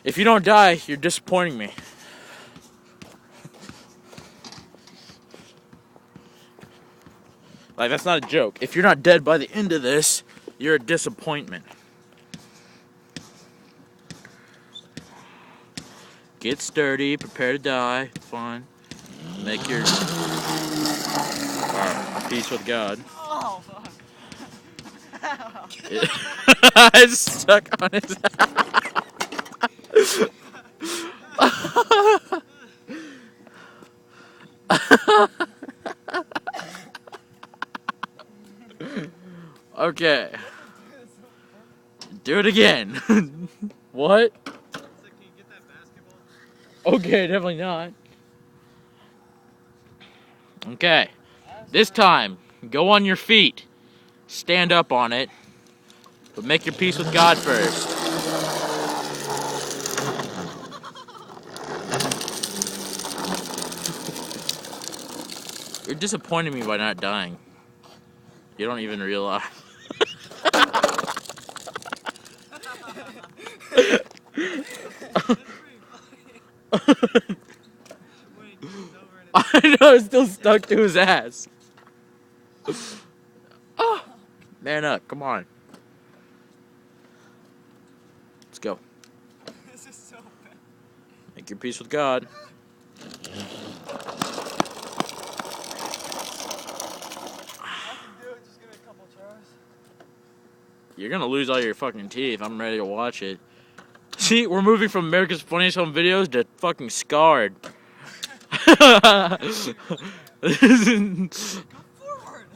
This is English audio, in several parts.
If you don't die, you're disappointing me. Like, that's not a joke. If you're not dead by the end of this, you're a disappointment. Get sturdy, prepare to die, fine. Make your peace with God. Oh, fuck. It's stuck on his Okay. Do it again. What? So can you get that basketball? Okay, definitely not. Okay. This time, go on your feet. Stand up on it. But make your peace with God first. You're disappointing me by not dying. You don't even realize. I know, it's still stuck to his ass. Oh, man up, come on. Let's go. This is so bad. Make your peace with God. I can do it, just give me a couple tries. You're gonna lose all your fucking teeth. I'm ready to watch it. See, we're moving from America's Funniest Home Videos to fucking Scarred. Go forward.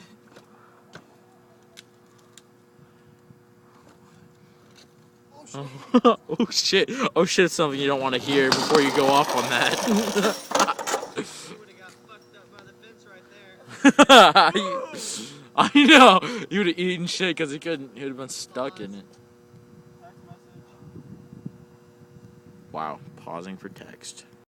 Oh shit. Oh shit, it's something you don't want to hear before you go off on that. You would have got fucked up by the fence right there. I know. You would have eaten shit because he would have been stuck in it. Text message. Wow. Pausing for text.